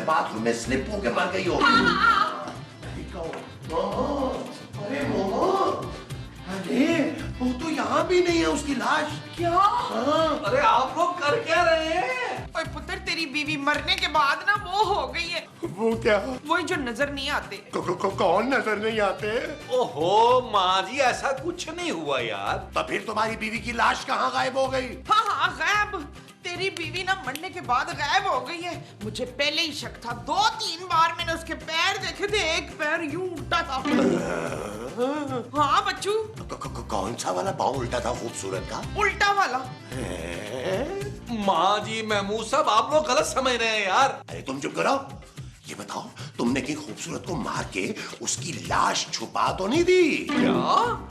Bathroom में slip होके मर गई हो। मोमो, अरे मोमो, अरे वो तो यहाँ भी नहीं है उसकी लाश। क्या? हाँ। अरे आप लोग कर क्या रहे हैं? ओए पुत्र, तेरी बीवी मरने के बाद ना वो हो गई है। वो क्या? वही जो नजर नहीं आते। कौन नजर नहीं आते? ओहो माँ जी, ऐसा कुछ नहीं हुआ यार। तो फिर तुम्हारी बीवी की लाश कहाँ गायब हो गई? हाँ हाँ, गायब। तेरी बीवी ना मरने के बाद गायब हो गई है। मुझे पहले ही शक था। 2-3 बार मैंने उसके पैर देखे थे, एक पैर यूं उल्टा था। हाँ बच्चू। कौन सा वाला पाँव उल्टा था खूबसूरत का? उल्टा वाला। माँ जी, महमूद साहब, आप लोग गलत समझ रहे हैं यार। अरे तुम चुप करो। ये बताओ, तुमने की खूबसूरत को मार के उसकी लाश छुपा तो नहीं दी? क्या?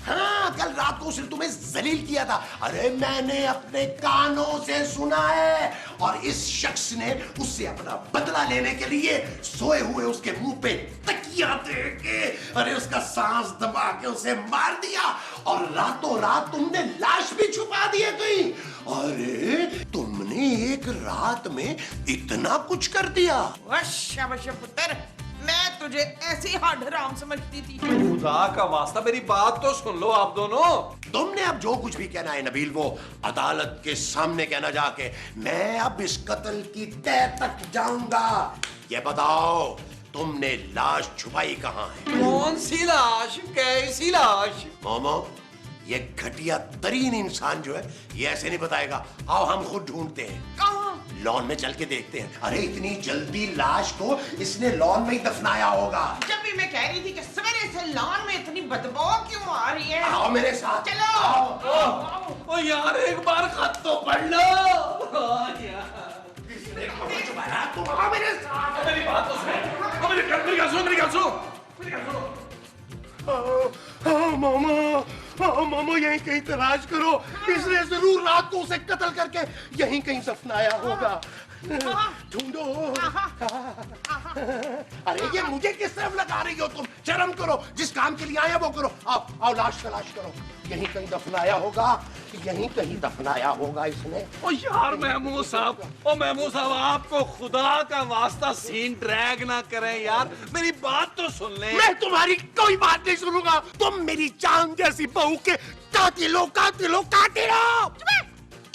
हाँ, कल रात को उसने तुम्हें जलील किया था। अरे मैंने अपने कानों से सुना है। और इस शख्स ने उससे अपना बदला लेने के लिए सोए हुए उसके मुंह पे तकिया दे के, अरे उसका सांस दबा के उसे मार दिया। और रातों रात तुमने लाश भी छुपा दी है कहीं। अरे तुमने एक रात में इतना कुछ कर दिया। शाबाश पुत्र, मैं तुझे ऐसी हराम समझती थी। खुदा का वास्ता मेरी बात तो सुन लो आप दोनों। तुमने अब जो कुछ भी कहना है नबील, वो अदालत के सामने कहना जाके। मैं अब इस कत्ल की तह तक जाऊंगा। ये बताओ, तुमने लाश छुपाई कहाँ है? कौन सी लाश? कैसी लाश? मोमो, ये घटिया तरीन इंसान जो है ये ऐसे नहीं बताएगा। आओ हम खुद ढूंढते हैं। कहाँ? लॉन में चल के देखते हैं। अरे इतनी जल्दी लाश को इसने लॉन में ही दफनाया होगा। जब भी मैं कह रही थी कि सवेरे से लॉन में इतनी बदबू क्यों आ रही है। आओ मेरे साथ। चलो। ओ यार, एक बार खत तो पढ़ लो। तुम आओ मेरे साथ। मेरी बात तो सुनो। मेरी गल सुनो। मोमो, यहीं कहीं तलाश करो। इसने जरूर रात को उसे कत्ल करके यहीं कहीं दफनाया होगा। ढूंढो। अरे ये मुझे किस तरफ लगा रही हो तुम? शर्म करो। जिस काम के लिए आया वो करो। आओ आओ, लाश तलाश करो। यहीं कहीं दफनाया होगा, यहीं कहीं दफनाया होगा इसने। ओ यार महमूद साहब, आपको खुदा का वास्ता सीन ड्रैग ना करें यार, मेरी बात तो सुन लें। मैं तुम्हारी कोई बात नहीं सुनूंगा। तुम मेरी जान जैसी बहू के कातिलो।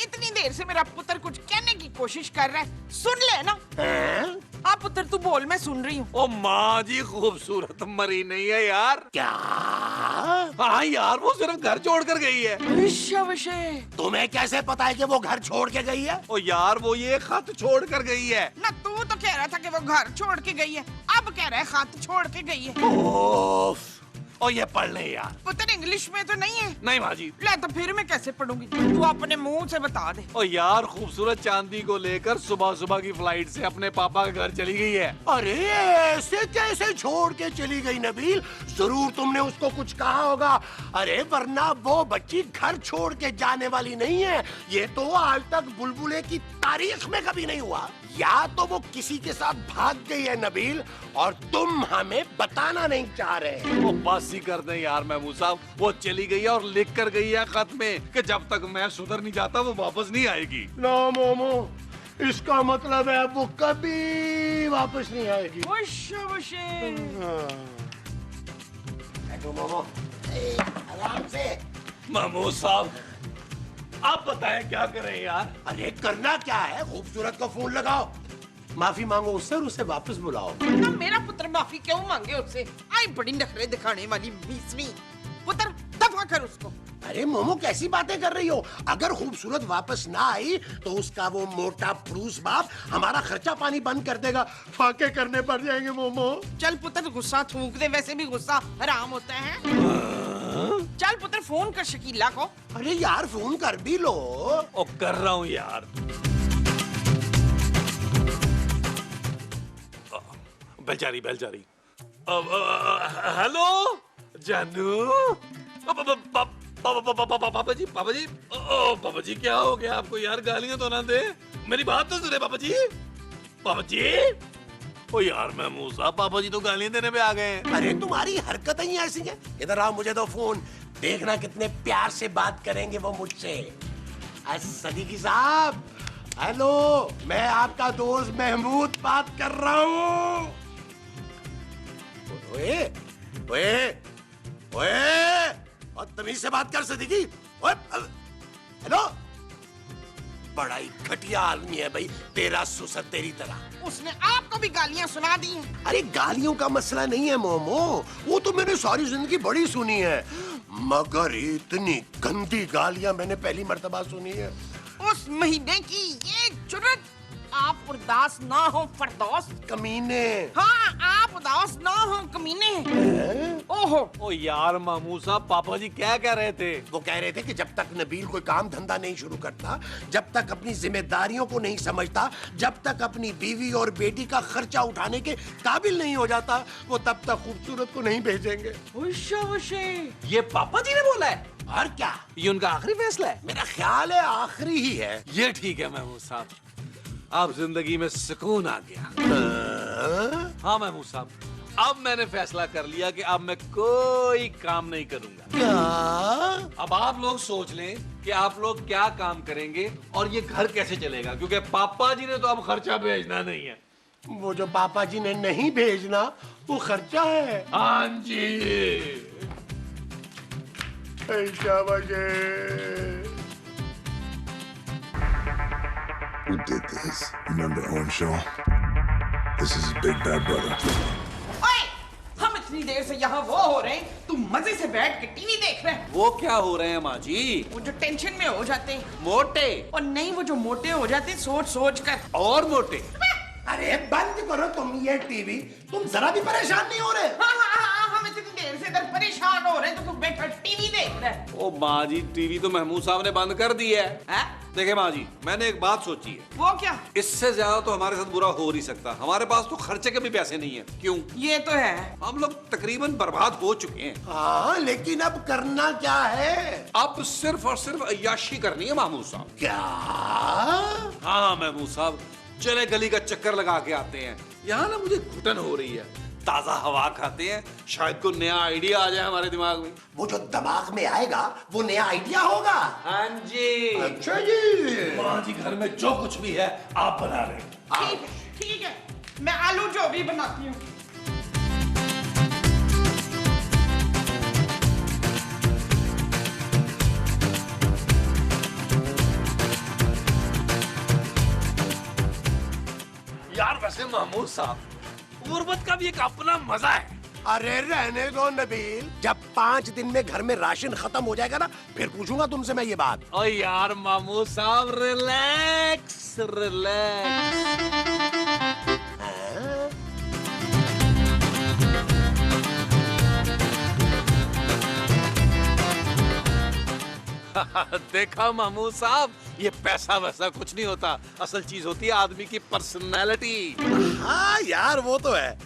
इतनी देर से मेरा पुत्र कुछ कहने की कोशिश कर रहा है, सुन ले ना। हाँ पुत्र, तू बोल, मैं सुन रही हूँ। ओ माँ जी, खूबसूरत मरी नहीं है यार। क्या? हाँ यार, वो सिर्फ घर छोड़ कर गई है। तुम्हें कैसे पता है कि वो घर छोड़ के गई है? ओ यार, वो ये खत छोड़ कर गई है ना। तू तो कह रहा था कि वो घर छोड़ के गई है, अब कह रहा है खत छोड़ के गई है। ओफ। और ये पढ़ ले यार। पुत्र इंग्लिश में तो नहीं है? नहीं माँ जी। ले तो फिर मैं कैसे पढ़ूंगी? तू अपने मुंह से बता दे। ओ यार, खूबसूरत चांदी को लेकर सुबह सुबह की फ्लाइट से अपने पापा के घर चली गई है। अरे ऐसे कैसे छोड़ के चली गई नबील? जरूर तुमने उसको कुछ कहा होगा। अरे वरना वो बच्ची घर छोड़ के जाने वाली नहीं है। ये तो आज तक बुलबुले की तारीख में कभी नहीं हुआ। या तो वो किसी के साथ भाग गई है नबील, और तुम हमें बताना नहीं चाह रहे। वो बस ही कर दे यार महमूद साहब, वो चली गई है और लिख कर गई है खत में कि जब तक मैं सुधर नहीं जाता वो वापस नहीं आएगी। नो मोमो, इसका मतलब है अब वो कभी वापस नहीं आएगी। बैठो मोमो, आराम से। महमूद साहब, आप बताएं क्या करें यार? अरे करना क्या है? खूबसूरत को फोन लगाओ, माफी मांगो उससे और उसे वापस बुलाओ। ना मेरा पुत्र माफी क्यों मांगे उससे? आई बड़ी नखरे दिखाने वाली बीसवीं। पुत्र दफा कर उसको। अरे मोमो, कैसी बातें कर रही हो? अगर खूबसूरत वापस ना आई तो उसका वो मोटा फरूस बाप हमारा खर्चा पानी बंद कर देगा। फाके करने पड़ जाएंगे मोमो। चल पुत्र, गुस्सा थूक दे, वैसे भी गुस्सा हराम होता है। चल पुत्र, फोन कर शकीला को। अरे यार, फोन कर भी लो। ओ कर रहा हूँ यार। बेलचारी हेलो जानू। पापा जी पापा जी क्या हो गया आपको यार? गालियां तो ना दे, मेरी बात तो सुने पापा जी। ओ यार महमूद साहब, पापा जी तो गालियां देने पे आ गए हैं। अरे तुम्हारी हरकतें ही ऐसी हैं। इधर आओ, मुझे दो फोन। देखना कितने प्यार से बात करेंगे वो मुझसे। सदीकी साहब, हेलो, मैं आपका दोस्त महमूद बात कर रहा हूँ। ओए, ओए, ओए, और तमीज से बात कर सदीकी। ओए, हेलो, बड़ा ही घटिया आदमी है भाई तेरा सुसर तेरी तरह। उसने आपको भी गालियां सुना दी हैं। अरे गालियों का मसला नहीं है मोमो, वो तो मैंने सारी जिंदगी बड़ी सुनी है, मगर इतनी गंदी गालियां मैंने पहली मर्तबा सुनी है। उस महीने की ये जुर्रत, आप उदास ना हो फरदौस। कमीने। हाँ, आप उदास ना हो कमीने। ओहो। ओ यार मामू साहब, पापा जी क्या कह रहे थे? वो कह रहे थे कि जब तक नबील कोई काम धंधा नहीं शुरू करता, जब तक अपनी जिम्मेदारियों को नहीं समझता, जब तक अपनी बीवी और बेटी का खर्चा उठाने के काबिल नहीं हो जाता, वो तब तक खूबसूरत को नहीं भेजेंगे। ये पापा जी ने बोला है? और क्या, ये उनका आखिरी फैसला है? मेरा ख्याल है आखिरी ही है। ये ठीक है महमूद साहब, अब जिंदगी में सुकून आ गया। हाँ महमूद साहब, अब मैंने फैसला कर लिया कि अब मैं कोई काम नहीं करूंगा। क्या? अब आप लोग सोच लें कि आप लोग क्या काम करेंगे और ये घर कैसे चलेगा, क्योंकि पापा जी ने तो अब खर्चा भेजना नहीं है। वो जो पापा जी ने नहीं भेजना वो खर्चा है। हाँ जी। Who did this? Remember Owen Shaw? This is his big bad brother. ओए, हम इतनी देर से यहाँ वो हो रहे हैं, तुम मजे से बैठ के टीवी देख रहे हैं। वो क्या हो रहे हैं माँ जी? वो जो टेंशन में हो जाते हैं। मोटे? और नहीं, वो जो मोटे हो जाते हैं सोच सोच कर। और मोटे? अरे बंद करो तुम ये टीवी, तुम जरा भी परेशान नहीं हो रहे? हाँ, हम इतनी देर से इधर परेशान हो रहे हैं तो तुम बैठा टीवी देख रहे हैं। ओ माँ जी, टीवी तो महमूद साहब ने बंद कर दी है। देखिए माँ जी, मैंने एक बात सोची है। वो क्या? इससे ज्यादा तो हमारे साथ बुरा हो नहीं सकता। हमारे पास तो खर्चे के भी पैसे नहीं है। क्यों? ये तो है। हम लोग तकरीबन बर्बाद हो चुके हैं। हाँ, लेकिन अब करना क्या है? अब सिर्फ और सिर्फ अय्याशी करनी है महमूद साहब। क्या? हाँ महमूद साहब, चले गली का चक्कर लगा के आते हैं। यहाँ ना मुझे घुटन हो रही है, ताजा हवा खाते हैं, शायद कोई नया आइडिया आ जाए हमारे दिमाग में। वो जो दिमाग में आएगा वो नया आइडिया होगा। हाँ जी। अच्छा जी। माँ जी, घर में जो कुछ भी है आप बना रहे। ठीक है, मैं आलू जो भी बनाती हूँ। यार वैसे महमूद साहब, गुर्बत का भी एक अपना मजा है। अरे रहने दो नबील, जब 5 दिन में घर में राशन खत्म हो जाएगा ना, फिर पूछूंगा तुमसे मैं ये बात। ओ यार महमूद साहब, रिलैक्स रिलैक्स। देखा महमूद साहब, ये पैसा वैसा कुछ नहीं होता, असल चीज होती है आदमी की पर्सनैलिटी। हाँ यार, वो तो है,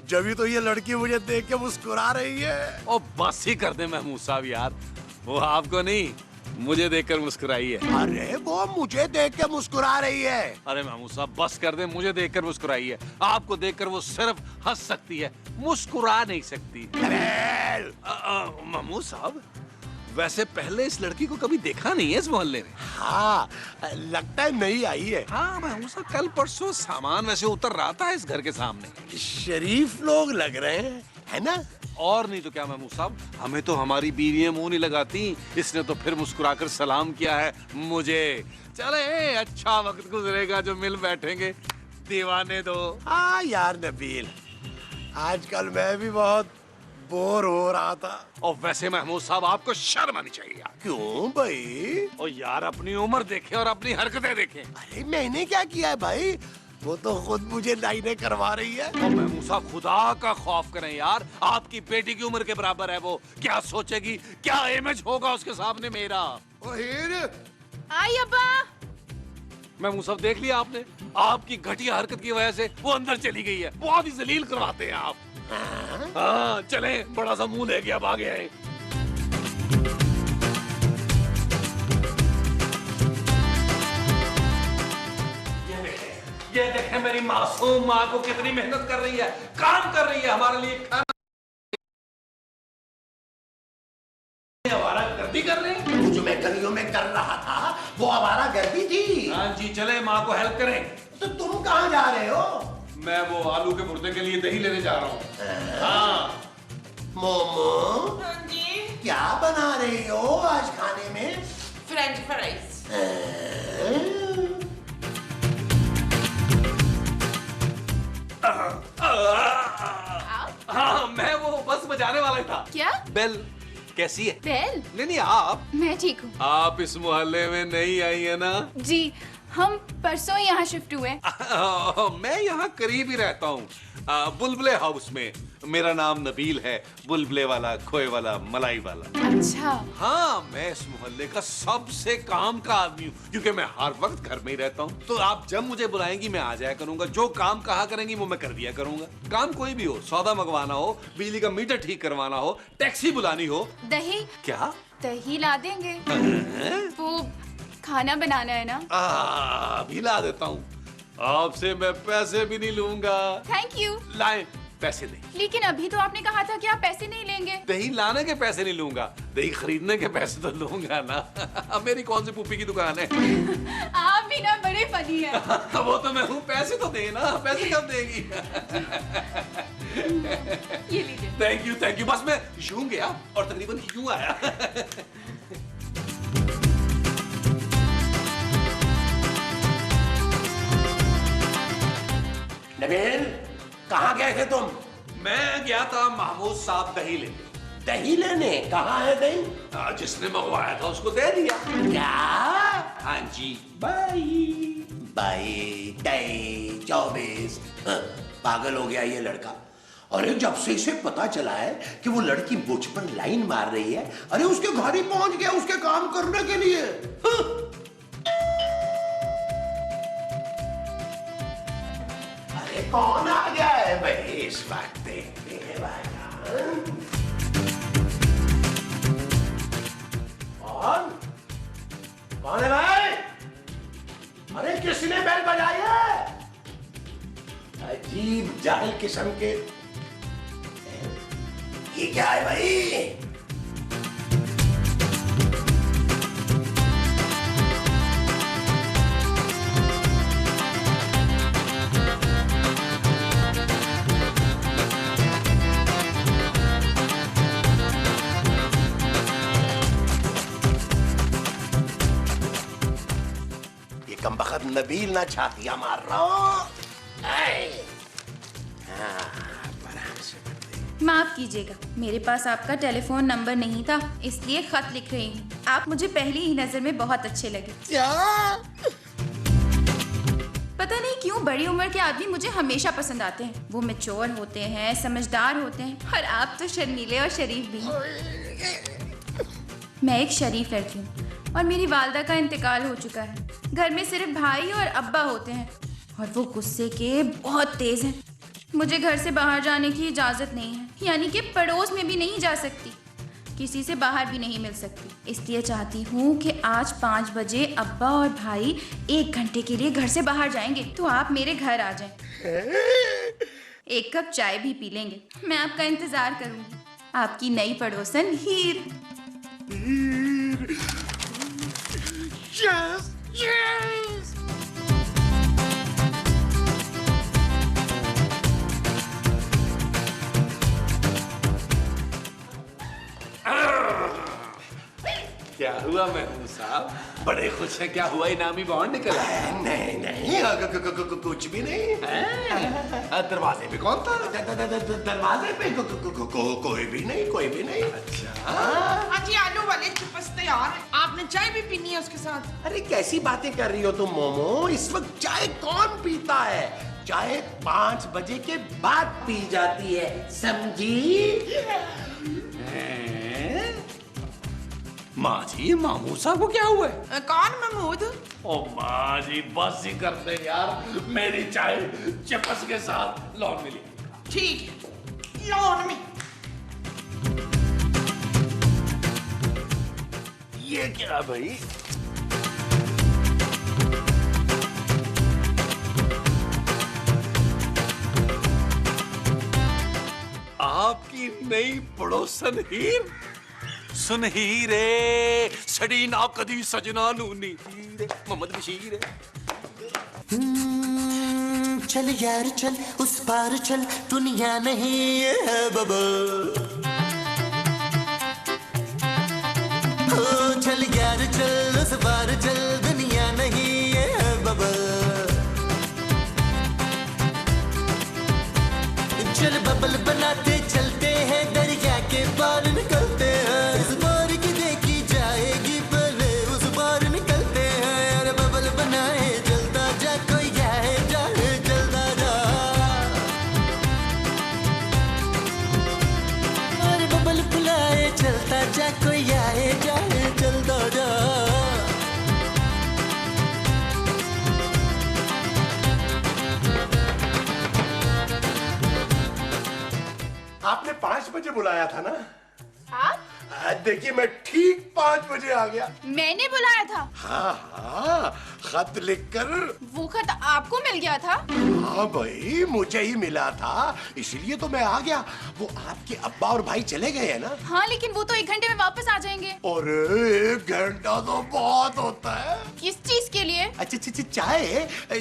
जब तो ये लड़की मुझे देख के मुस्कुरा रही है। ओ बस ही कर दे महमूद साहब यार, वो आपको नहीं मुझे देखकर मुस्कुराई है। अरे वो मुझे देख के मुस्कुरा रही है। अरे महमूद साहब बस कर दे, मुझे देखकर मुस्कुराई है। आपको देखकर वो सिर्फ हंस सकती है, मुस्कुरा नहीं सकती। महमूद साहब, वैसे पहले इस लड़की को कभी देखा नहीं है इस मोहल्ले में। हाँ, लगता है नई आई है। हाँ महमूद साहब, कल परसों सामान वैसे उतर रहा था इस घर के सामने। शरीफ लोग लग रहे हैं, है ना? और नहीं तो क्या महमूद साहब, हमें तो हमारी बीवियां मुंह नहीं लगाती, इसने तो फिर मुस्कुराकर सलाम किया है मुझे। चले, अच्छा वक्त गुजरेगा जो मिल बैठेंगे, दीवाने दो। हाँ यार नबील, आजकल मैं भी बहुत बोर हो रहा था। और वैसे महमूद साहब, आपको शर्म आनी चाहिए यार। क्यों भाई? और यार अपनी उम्र देखें और अपनी हरकतें देखें। अरे मैंने क्या किया है भाई? वो तो खुद मुझे लाइनें करवा रही है। और महमूद साहब, खुदा का खौफ करें यार, आपकी बेटी की उम्र के बराबर है वो। क्या सोचेगी, क्या इमेज होगा उसके सामने मेरा। आई अब्बा। महमूद साहब देख लिया आपने, आपकी घटिया हरकत की वजह से वो अंदर चली गई है। बहुत ही जलील करवाते हैं आप। हाँ चले, बड़ा सा मुंह लेके अब आ गए हैं। ये देखें मेरी मासूम माँ को कितनी मेहनत कर रही है, काम कर रही है हमारे लिए, खाना हमारा गर्दी कर रहे हैं। वो जो मैं गलियों में कर रहा था वो हमारा गर्दी थी। हाँ जी, चले माँ को हेल्प करें। तो तुम कहाँ जा रहे हो? मैं वो आलू के भुर्ते के लिए दही लेने जा रहा हूँ। हाँ मोमो, हाँ जी, क्या बना रही हो आज खाने में? French fries. हाँ, मैं वो बस बजाने वाला ही था। क्या? बेल कैसी है? बेल? नहीं आप मैं ठीक हूँ। आप इस मोहल्ले में नई आई है ना? जी, हम परसों यहाँ शिफ्ट हुए। मैं यहाँ करीब ही रहता हूँ, बुलबुले हाउस में। मेरा नाम नबील है, बुलबुले वाला, खोए वाला, मलाई वाला। अच्छा। हाँ, मैं इस मोहल्ले का सबसे काम का आदमी हूँ, क्योंकि मैं हर वक्त घर में ही रहता हूँ। तो आप जब मुझे बुलाएंगी मैं आ जाया करूंगा, जो काम कहा करेंगी वो मैं कर दिया करूंगा। काम कोई भी हो, सौदा मंगवाना हो, बिजली का मीटर ठीक करवाना हो, टैक्सी बुलानी हो। दही? क्या? दही ला देंगे। वो खाना बनाना है ना? अभी ला देता हूँ। आपसे मैं पैसे भी नहीं लूंगा। Thank you. लाए पैसे नहीं। लेकिन अभी तो आपने कहा था कि आप पैसे नहीं लेंगे। दही लाने के पैसे नहीं लूंगा, दही खरीदने के पैसे तो लूंगा ना। अब मेरी कौन सी पुप्पी की दुकान है? आप भी ना बड़े फनी हैं। वो तो मैं हूँ, पैसे तो देना। पैसे कब देगी? ये लीजिए। Thank you. बस मैं यूं गया और तकरीबन यूं आया। नबील, कहाँ गए थे तुम? मैं गया था महमूद साहब दही लेने। दही लेने? कहाँ है दही? जिसने मंगवाया था उसको दे दिया। क्या? हाँ जी। बाई बाई दही 24। पागल हो गया ये लड़का। अरे जब से इसे पता चला है कि वो लड़की मुझ पर लाइन मार रही है, अरे उसके घर ही पहुंच गया उसके काम करने के लिए। अरे कौन आ गया है भाई इस वक्त? देखते हैं भाई। कौन है भाई? अरे किसने बेल बजाई है? अजीब जाहिल किस्म के। ये क्या है भाई? ये कमबख्त नबील ना छातियां मार रहा हूं। माफ कीजिएगा, मेरे पास आपका टेलीफोन नंबर नहीं था, इसलिए खत लिख रही हूँ। आप मुझे पहली ही नजर में बहुत अच्छे लगे। क्या? पता नहीं क्यों बड़ी उम्र के आदमी मुझे हमेशा पसंद आते हैं। वो मैच्योर होते हैं, समझदार होते हैं, और आप तो शर्मीले और शरीफ भी हैं। मैं एक शरीफ लड़की हूँ और मेरी वालदा का इंतकाल हो चुका है। घर में सिर्फ भाई और अब्बा होते हैं और वो गुस्से के बहुत तेज हैं। मुझे घर से बाहर जाने की इजाज़त नहीं है, यानी कि पड़ोस में भी नहीं जा सकती, किसी से बाहर भी नहीं मिल सकती। इसलिए चाहती हूँ कि आज 5 बजे अब्बा और भाई 1 घंटे के लिए घर से बाहर जाएंगे, तो आप मेरे घर आ जाएं। 1 कप चाय भी पी लेंगे। मैं आपका इंतजार करूंगी। आपकी नई पड़ोसन हीर। Yes, yes. क्या हुआ महमूद साहब? बड़े खुश हैं। क्या हुआ, इनामी बॉन्ड निकला? नहीं नहीं, कुछ भी नहीं। दरवाजे पे कौन था? दरवाजे पे कोई भी नहीं, कोई भी नहीं। अच्छा। हाँ जी, आलू वाले चिप्स तैयार हैं। आपने चाय भी पीनी है उसके साथ? अरे कैसी बातें कर रही हो तुम मोमो? इस वक्त चाय कौन पीता है? चाय 5 बजे के बाद पी जाती है, समझी? माँ जी, महमूद साहब को क्या हुआ है? कौन महमूद? ओ माँ जी, बस ही करते यार, मेरी चाय चपस के साथ लौन मिली। ठीक है, लौन में। ये क्या भाई? आपकी नई पड़ोसन हीर? सुन ही रे सड़ी ना कदी सजना नूनी रे मोहम्मद बशीर चल यार चल उस पार चल दुनिया नहीं है बबल चल यार चल उस पार चल दुनिया नहीं है बबल चल बबल बनाते चलते हैं दरिया के पार निकलते हैं इस पार की देखी जाएगी पहले उस पार निकलते हैं यार बबल बनाए जलता जा कोई जाए जाए जलता जा और बबल बुलाए चलता जा कोई आए जाए जलता जा आपने 5 बजे बुलाया था ना? आप? देखिए मैं ठीक 5 बजे आ गया। मैंने बुलाया था। हाँ, खत लिखकर। वो खत आपको मिल गया था? हाँ भाई, मुझे ही मिला था, इसलिए तो मैं आ गया। वो आपके अब्बा और भाई चले गए हैं ना? हाँ, लेकिन वो तो 1 घंटे में वापस आ जाएंगे। अरे 1 घंटा तो बहुत होता है। किस चीज के लिए? अच्छा,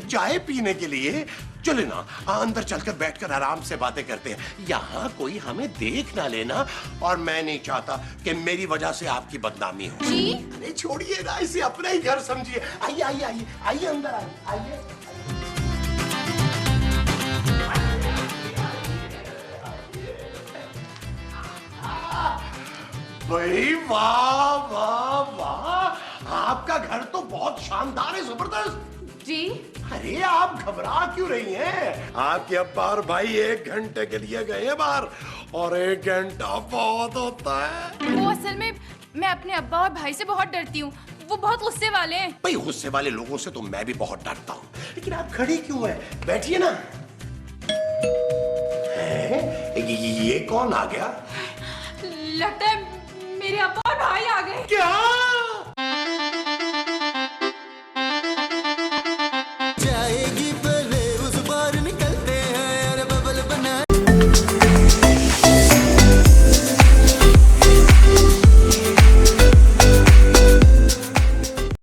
चाय पीने के लिए। चले ना, अंदर चलकर बैठकर आराम से बातें करते हैं। यहाँ कोई हमें देख ना लेना, और मैं नहीं चाहता कि मेरी वजह से आपकी बदनामी हो। जी? अरे छोड़िए ना, इसे अपना ही घर समझिए। आइए अंदर आइए। भाई वाह वाह वाह, आपका घर तो बहुत शानदार है, जबरदस्त। जी? अरे आप घबरा क्यों रही हैं? आपके अब्बा और भाई 1 घंटे के लिए गए हैं बाहर, और 1 घंटा बहुत होता है। वो असल में मैं अपने अब्बा और भाई से बहुत डरती हूँ। वो बहुत गुस्से वाले हैं। भाई गुस्से वाले लोगों से तो मैं भी बहुत डरता हूँ। लेकिन आप खड़ी क्यों हैं? बैठिए ना। ये कौन आ गया? लगता है मेरे अब्बा और भाई आ गए। क्या?